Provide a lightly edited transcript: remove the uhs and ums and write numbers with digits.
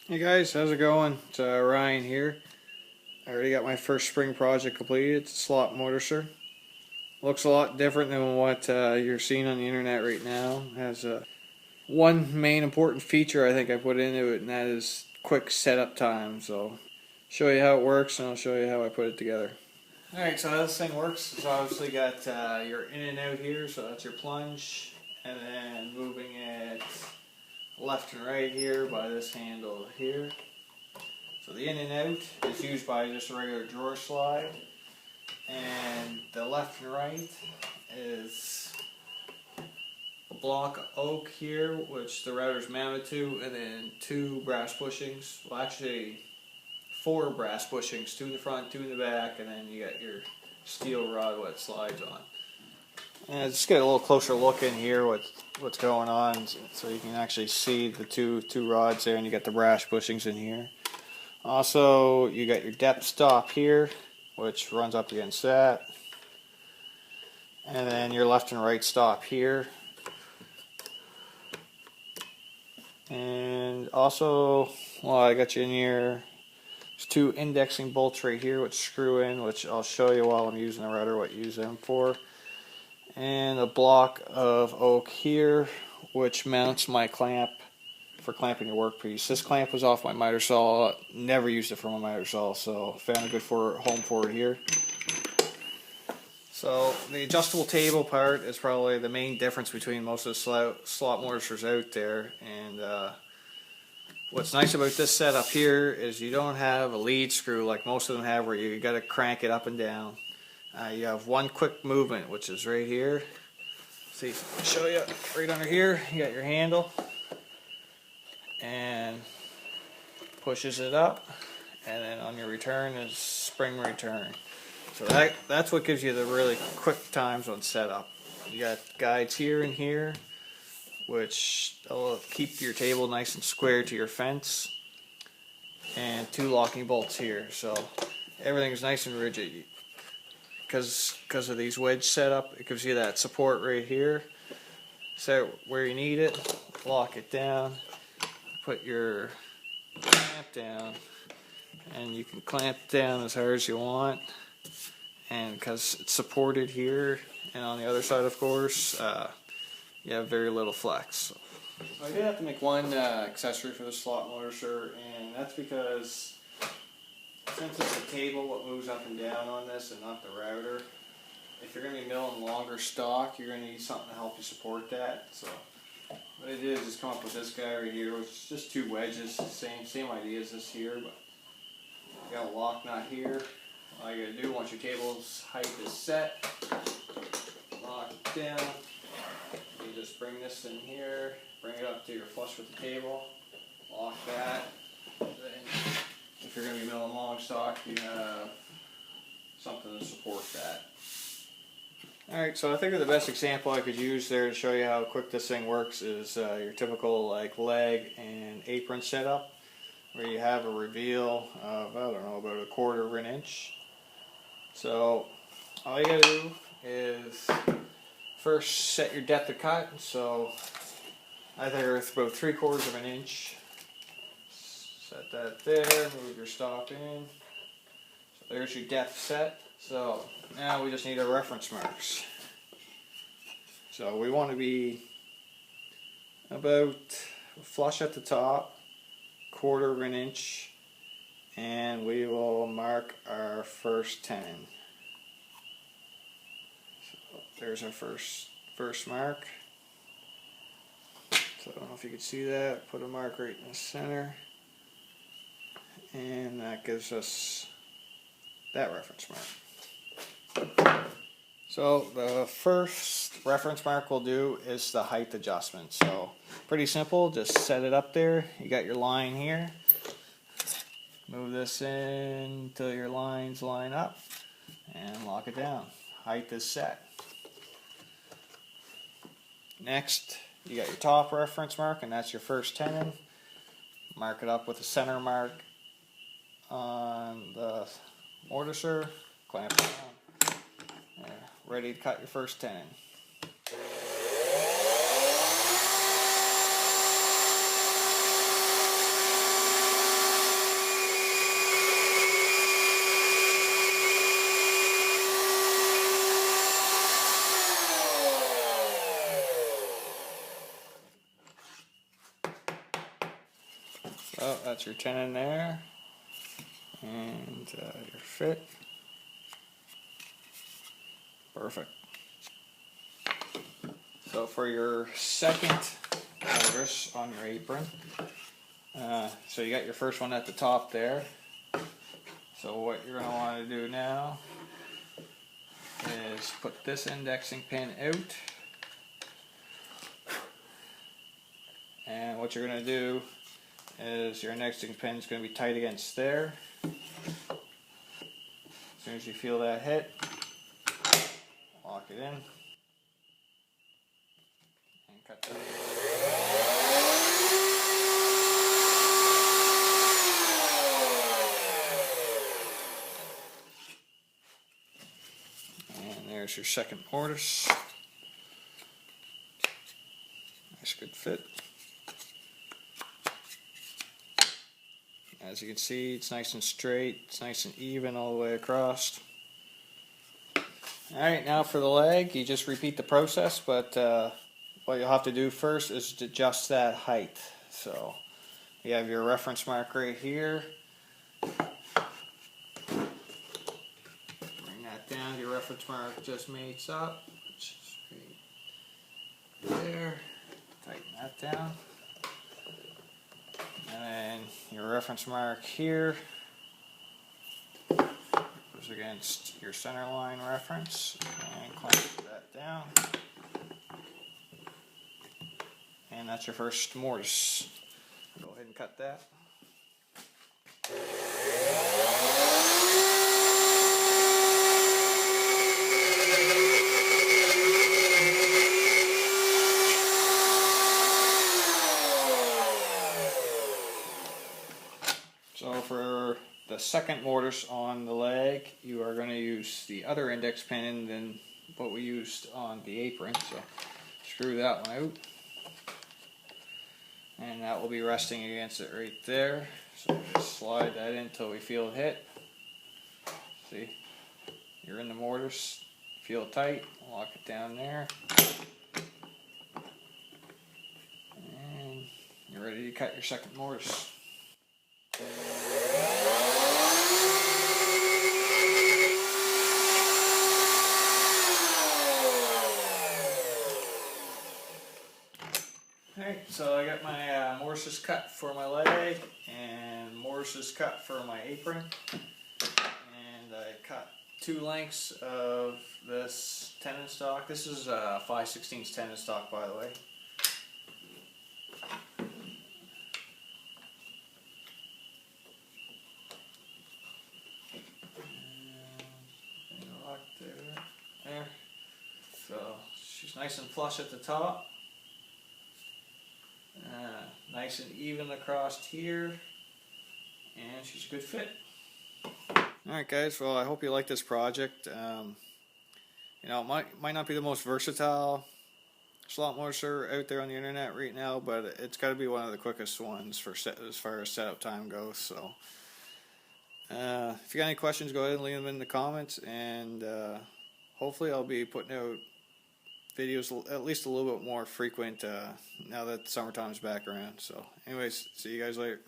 Hey guys, how's it going? It's Ryan here. I already got my first spring project completed. It's a slot mortiser. Looks a lot different than what you're seeing on the internet right now. It has one main important feature I think I put into it, and that is quick setup time. So, show you how it works, and I'll show you how I put it together. Alright, so how this thing works is obviously got your in and out here, so that's your plunge, and then moving it left and right here by this handle here. So the in and out is used by just a regular drawer slide, and the left and right is a block of oak here, which the router is mounted to, and then two brass bushings. Well, actually, four brass bushings, two in the front, two in the back, and then you got your steel rod what it slides on. And let's get a little closer look in here what's going on, so you can actually see the two rods there, and you got the brass bushings in here. Also, you got your depth stop here, which runs up against that. And then your left and right stop here. And also, well, I got you in here. There's two indexing bolts right here which screw in, which I'll show you while I'm using the router what you use them for. And a block of oak here, which mounts my clamp for clamping your workpiece. This clamp was off my miter saw. Never used it for my miter saw, so found a good home for it here. So the adjustable table part is probably the main difference between most of the slot mortisers out there. And what's nice about this setup here is you don't have a lead screw like most of them have, where you got to crank it up and down. You have one quick movement, which is right here. See, I'll show you right under here. You got your handle, and pushes it up, and then on your return is spring return. So that's what gives you the really quick times on setup. You got guides here and here, which will keep your table nice and square to your fence, and two locking bolts here. So everything's nice and rigid. Because of these wedge setup, it gives you that support right here. Set it where you need it, lock it down, put your clamp down, and you can clamp down as hard as you want. And because it's supported here and on the other side, of course, you have very little flex. So I did have to make one accessory for the slot mortiser, and that's because since it's a table what moves up and down on this and not the router, if you're going to be milling longer stock, you're going to need something to help you support that. So what I did is come up with this guy right here, which is just two wedges, same idea as this here, but you got a lock nut here. All you gotta do once your table's height is set, lock it down. You just bring this in here, bring it up to your flush with the table, lock that. Then if you're going to be milling long stock, you have something to support that. Alright, so I think the best example I could use there to show you how quick this thing works is your typical leg and apron setup, where you have a reveal of, I don't know, about 1/4 of an inch. So all you gotta do is first set your depth of cut. So I think it's about 3/4 of an inch. Set that there, move your stock in. So there's your depth set. So now we just need our reference marks. So we want to be about flush at the top, 1/4 of an inch, and we will mark our first tenon. So there's our first mark. So I don't know if you can see that. Put a mark right in the center, and that gives us that reference mark. So the first reference mark we'll do is the height adjustment. So pretty simple, just set it up there. You got your line here. Move this in until your lines line up and lock it down. Height is set. Next, you got your top reference mark, and that's your first tenon. Mark it up with a center mark on the mortiser. Clamp it down. There, ready to cut your first tenon. So that's your tenon there, and your fit. Perfect. So for your second mortise on your apron, so you got your first one at the top there. So what you're going to want to do now is put this indexing pin out, and what you're going to do is your indexing pin is going to be tight against there. As soon as you feel that hit, lock it in and cut that. And there's your second mortise. Nice good fit. As you can see, it's nice and straight, it's nice and even all the way across. Alright, now for the leg, you just repeat the process, but what you'll have to do first is to adjust that height. So you have your reference mark right here. Bring that down, your reference mark just mates up. Right there. Tighten that down. And then your reference mark here goes against your center line reference, and clamp that down. And that's your first mortise. Go ahead and cut that. So for the second mortise on the leg, you are going to use the other index pin than what we used on the apron. So screw that one out. And that will be resting against it right there. So just slide that in until we feel it hit. See, you're in the mortise, feel it tight, lock it down there. And you're ready to cut your second mortise. Alright, so I got my mortises cut for my leg and mortises cut for my apron, and I cut 2 lengths of this tenon stock. This is a 5/16 tenon stock, by the way. And lock there. So she's nice and flush at the top. Nice and even across here, and she's a good fit. Alright guys, well I hope you like this project. You know, it might not be the most versatile slot mortiser out there on the internet right now, but it's got to be one of the quickest ones for as far as setup time goes. So if you got any questions, go ahead and leave them in the comments, and hopefully I'll be putting out videos at least a little bit more frequent now that summertime's back around. So anyways, see you guys later.